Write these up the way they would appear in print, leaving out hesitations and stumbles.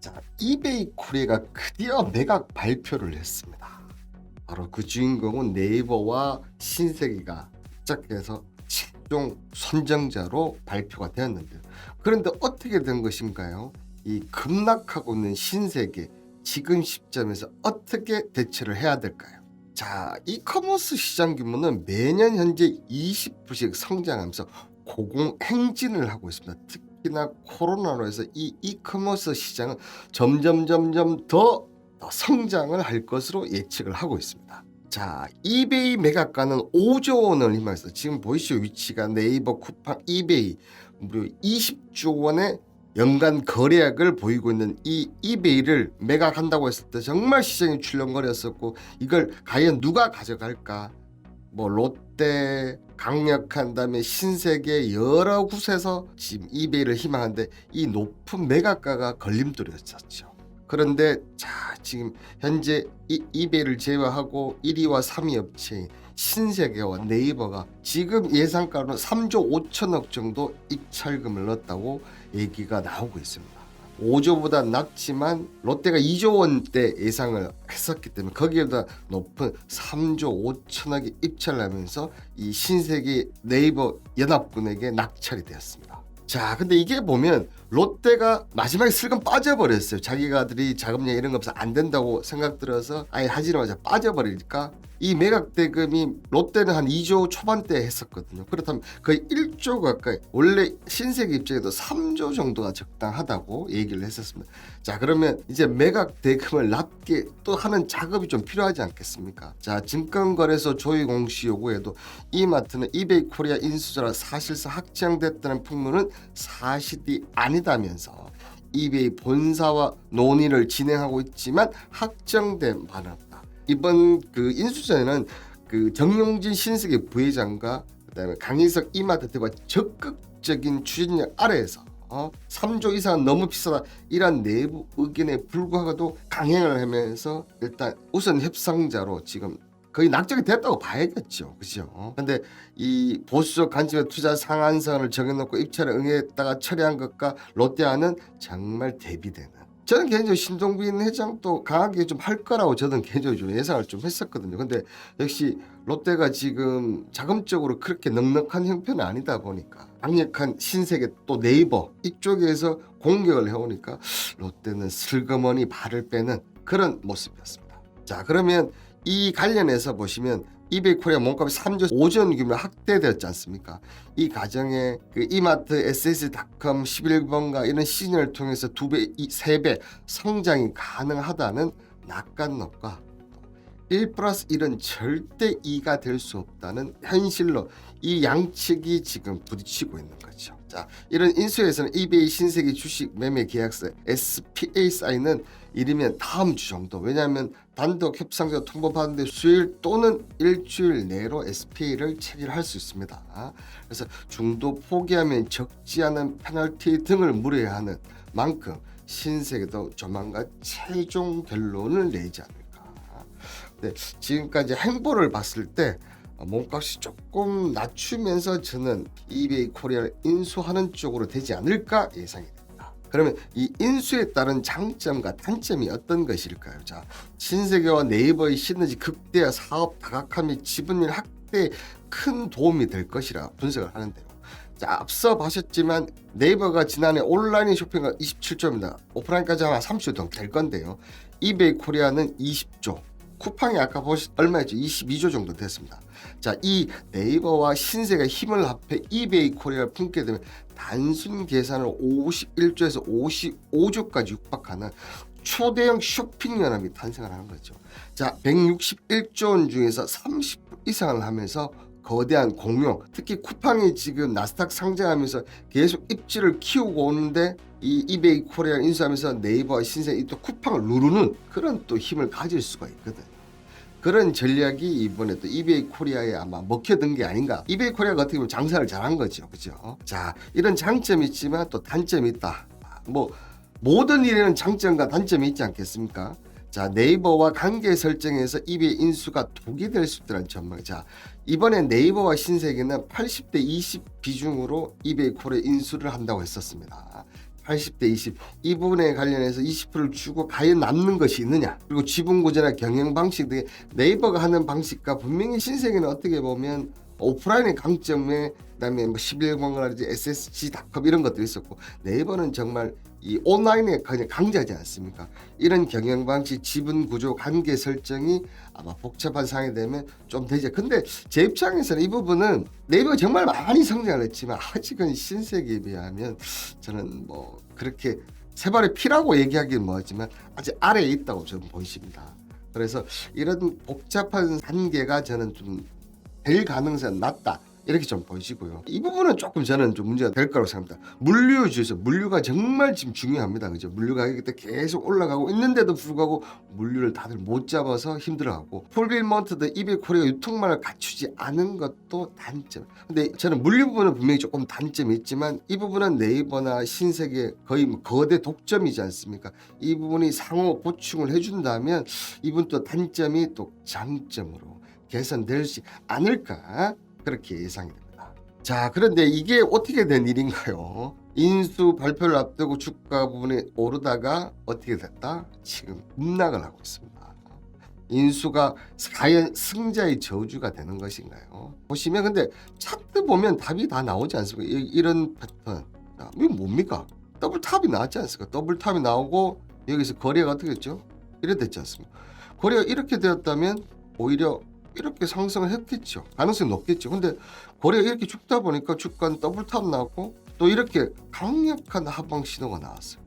자, 이베이 코리아가 드디어 매각 발표를 했습니다. 바로 그 주인공은 네이버와 신세계가 시작해서 최종 선정자로 발표가 되었는데요. 그런데 어떻게 된 것인가요? 이 급락하고 있는 신세계, 지금 시점에서 어떻게 대처를 해야 될까요? 자, 이커머스 시장 규모는 매년 현재 20%씩 성장하면서 고공행진을 하고 있습니다. 특히나 코로나로 해서 이 이커머스 시장은 점점 더 성장을 할 것으로 예측을 하고 있습니다. 자, 이베이 매각가는 5조 원을 희망해서 지금 보이시죠? 위치가 네이버, 쿠팡, 이베이 무려 20조 원의 연간 거래액을 보이고 있는 이 이베이를 매각한다고 했을 때 정말 시장이 출렁거렸었고, 이걸 과연 누가 가져갈까? 뭐 롯데, 강력한 다음에 신세계 여러 곳에서 지금 이베이를 희망하는데 이 높은 매각가가 걸림돌이었었죠. 그런데 자, 지금 현재 이베이를 제외하고 1위와 3위 업체인 신세계와 네이버가 지금 예상가로는 3조 5천억 정도 입찰금을 넣었다고 얘기가 나오고 있습니다. 5조보다 낮지만 롯데가 2조 원대 예상을 했었기 때문에 거기에다 높은 3조 5천억이 입찰하면서 이 신세계 네이버 연합군에게 낙찰이 되었습니다. 자, 근데 이게 보면 롯데가 마지막에 슬금 빠져버렸어요. 자기가들이 자금력 이런 거 없어서 안 된다고 생각 들어서 아예 하지마자 빠져버리니까 이 매각 대금이 롯데는 한 2조 초반대 했었거든요. 그렇다면 거의 1조 가까이, 원래 신세계 입장에도 3조 정도가 적당하다고 얘기를 했었습니다. 자, 그러면 이제 매각 대금을 낮게 또 하는 작업이 좀 필요하지 않겠습니까? 자, 증권거래소 조회 공시 요구에도 이마트는 이베이 코리아 인수자라 사실상 확정됐다는 풍문은 사실이 아니다면서 이베이 본사와 논의를 진행하고 있지만 확정된 바는 없다. 이번 그 인수자는 그 정용진 신세계 부회장과 그다음에 강희석 이마트 대표가 적극적인 추진력 아래에서 3조 이상은 너무 비싸다 이런 내부 의견에 불구하고도 강행을 하면서 일단 우선 협상자로 지금 거의 낙적이 됐다고 봐야겠죠. 그죠? 근데 이 보수적 관점의 투자 상한선을 정해놓고 입찰에 응했다가 처리한 것과 롯데와는 정말 대비되는, 저는 개인적으로 신동빈 회장도 강하게 좀 할 거라고 저는 개인적으로 좀 예상을 좀 했었거든요. 근데 역시 롯데가 지금 자금적으로 그렇게 넉넉한 형편은 아니다 보니까 강력한 신세계 또 네이버 이쪽에서 공격을 해오니까 롯데는 슬그머니 발을 빼는 그런 모습이었습니다. 자, 그러면 이 관련해서 보시면 이베이 코리아 몸값이 3조 5천 규모로 확대되었지 않습니까? 이 과정에 그 이마트, SS닷컴, 11번가 이런 시즌을 통해서 2배, 3배 성장이 가능하다는 낙관론과 1+1은 절대 2가 될 수 없다는 현실로 이 양측이 지금 부딪히고 있는 거죠. 자, 이런 인수에서는 이베이 신세계 주식 매매 계약서 SPA 사인은 이르면 다음 주 정도, 왜냐하면 단독 협상자 통보받는데 수요일 또는 일주일 내로 SPA를 체결할 수 있습니다. 그래서 중도 포기하면 적지 않은 페널티 등을 물어야 하는 만큼 신세계도 조만간 최종 결론을 내지 않을까. 네, 지금까지 행보를 봤을 때 몸값이 조금 낮추면서 저는 이베이 코리아를 인수하는 쪽으로 되지 않을까 예상이 됩니다. 그러면 이 인수에 따른 장점과 단점이 어떤 것일까요? 자, 신세계와 네이버의 시너지 극대화, 사업 다각화 및 지분율 확대에 큰 도움이 될 것이라 분석을 하는데요. 자, 앞서 보셨지만 네이버가 지난해 온라인 쇼핑가 27조입니다. 오프라인까지 아마 30조 정도 될 건데요. 이베이 코리아는 20조, 쿠팡이 아까 얼마였죠? 22조 정도 됐습니다. 자, 이 네이버와 신세가 힘을 합해 이베이 코리아를 품게 되면 단순 계산으로 51조에서 55조까지 육박하는 초대형 쇼핑 연합이 탄생을 하는 거죠. 자, 161조 원 중에서 30% 이상을 하면서 거대한 공룡, 특히 쿠팡이 지금 나스닥 상장하면서 계속 입지를 키우고 오는데 이 이베이 코리아 인수하면서 네이버와 신세계 또 쿠팡을 누르는 그런 또 힘을 가질 수가 있거든. 그런 전략이 이번에 또 이베이 코리아에 아마 먹혀든 게 아닌가. 이베이 코리아가 어떻게 보면 장사를 잘한 거죠. 그죠? 자, 이런 장점이 있지만 또 단점이 있다. 뭐 모든 일에는 장점과 단점이 있지 않겠습니까? 자, 네이버와 관계 설정에서 이베이 인수가 독이 될 수 있다는 전망. 자, 이번에 네이버와 신세계는 80대 20 비중으로 이베이 코리아 인수를 한다고 했었습니다. 80대 20 이 부분에 관련해서 20%를 주고 과연 남는 것이 있느냐, 그리고 지분 구조나 경영 방식 등의 네이버가 하는 방식과 분명히 신세계는 어떻게 보면 오프라인의 강점에 그다음에 뭐 11번가라든지 SSG닷컴 이런 것들이 있었고, 네이버는 정말 이 온라인에 그냥 강자지 않습니까? 이런 경영 방식, 지분 구조, 관계 설정이 아마 복잡한 상황이 되면 좀 되죠. 근데 제 입장에서는 이 부분은 네이버가 정말 많이 성장을 했지만 아직은 신세계에 비하면 저는 뭐 그렇게 세 발의 피라고 얘기하기는 뭐하지만 아직 아래에 있다고 저는 보이십니다. 그래서 이런 복잡한 한계가 저는 좀 될 가능성은 낮다, 이렇게 좀 보이시고요. 이 부분은 조금 저는 좀 문제가 될 거라고 생각합니다. 물류주에서 물류가 정말 지금 중요합니다. 그죠? 물류 가격이 계속 올라가고 있는데도 불구하고 물류를 다들 못 잡아서 힘들어하고, 풀빌먼트도 이베코리아 유통망을 갖추지 않은 것도 단점. 근데 저는 물류 부분은 분명히 조금 단점이 있지만 이 부분은 네이버나 신세계 거의 거대 독점이지 않습니까? 이 부분이 상호 보충을 해준다면 이분 또 단점이 또 장점으로 개선되지 않을까, 그렇게 예상이 됩니다. 자, 그런데 이게 어떻게 된 일인가요? 인수 발표를 앞두고 주가 부분이 오르다가 어떻게 됐다? 지금 급락을 하고 있습니다. 인수가 과연 승자의 저주가 되는 것인가요? 보시면 근데 차트 보면 답이 다 나오지 않습니까? 이런 패턴. 자, 이게 뭡니까? 더블탑이 나왔지 않습니까? 더블탑이 나오고 여기서 거래가 어떻게 됐죠? 이래 됐지 않습니까? 거래가 이렇게 되었다면 오히려 이렇게 상승을 했겠죠. 가능성이 높겠죠. 근데 거래가 이렇게 죽다 보니까 주가는 더블탑 나왔고 또 이렇게 강력한 하방 신호가 나왔어요.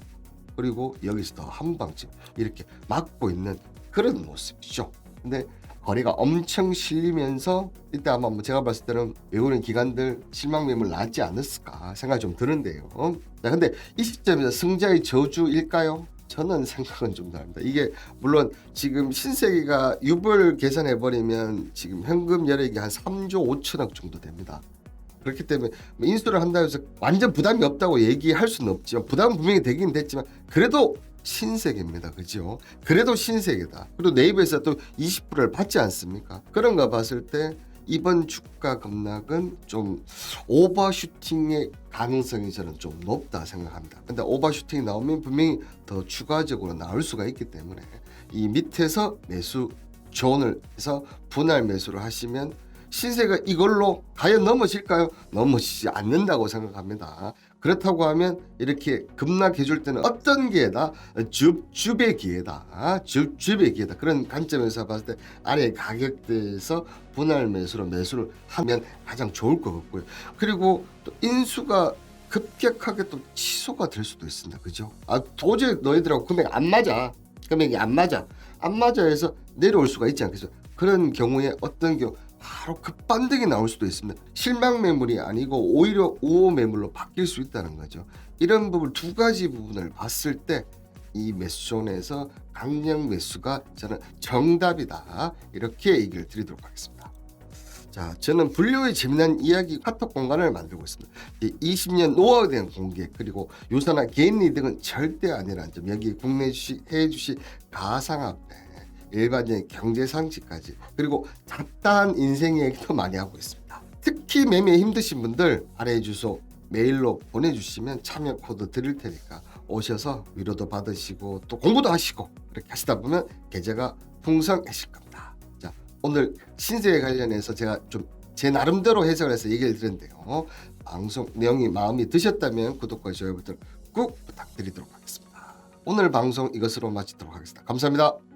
그리고 여기서 더 한방쯤 이렇게 막고 있는 그런 모습이죠. 근데 거래가 엄청 실리면서 이때 아마 뭐 제가 봤을 때는 외국인 기관들 실망 매물 나지 않았을까 생각이 좀 드는데요. 자, 근데 이 시점에서 승자의 저주일까요? 저는 생각은 좀 다릅니다. 이게 물론 지금 신세계가 유불 계산해 버리면 지금 현금 여력이 한 3조 5천억 정도 됩니다. 그렇기 때문에 인수를 한다고 해서 완전 부담이 없다고 얘기할 수는 없지만 부담은 분명히 되긴 됐지만 그래도 신세계입니다. 그죠? 그래도 신세계다. 그리고 네이버에서 또 20%를 받지 않습니까? 그런 거 봤을 때 이번 주가 급락은 좀 오버슈팅의 가능성이 저는 좀 높다 생각합니다. 근데 오버슈팅이 나오면 분명히 더 추가적으로 나올 수가 있기 때문에 이 밑에서 매수 존을 해서 분할 매수를 하시면 신세가 이걸로 과연 넘어질까요? 넘어지지 않는다고 생각합니다. 그렇다고 하면 이렇게 급락해 줄 때는 어떤 기회다? 줍줍의 기회다. 줍줍의 기회다. 그런 관점에서 봤을 때 아래 가격대에서 분할 매수로 매수를 하면 가장 좋을 것 같고요. 그리고 또 인수가 급격하게 또 취소가 될 수도 있습니다. 그죠? 도저히 너희들하고 금액 안 맞아. 금액이 안 맞아. 안 맞아 해서 내려올 수가 있지 않겠어요? 그런 경우에 어떤 경우 바로 급반등이 나올 수도 있습니다. 실망 매물이 아니고 오히려 우호 매물로 바뀔 수 있다는 거죠. 이런 부분 두 가지 부분을 봤을 때 이 매수존에서 강력 매수가 저는 정답이다, 이렇게 얘기를 드리도록 하겠습니다. 자, 저는 분류의 재미난 이야기 카톡 공간을 만들고 있습니다. 20년 노하우에 대한 공개, 그리고 유사나 개인 리딩은 절대 아니라는 점, 여기 국내 주식, 해외 주식, 가상화폐, 일반적인 경제 상식까지, 그리고 잡다한 인생 얘기도 많이 하고 있습니다. 특히 매매 힘드신 분들 아래 주소 메일로 보내주시면 참여 코드 드릴 테니까 오셔서 위로도 받으시고 또 공부도 하시고 그렇게 하시다 보면 계좌가 풍성해질 겁니다. 자, 오늘 신세에 관련해서 제가 좀 제 나름대로 해석을 해서 얘기를 드렸는데요. 방송 내용이 마음에 드셨다면 구독과 좋아요 버튼 꾹 부탁드리도록 하겠습니다. 오늘 방송 이것으로 마치도록 하겠습니다. 감사합니다.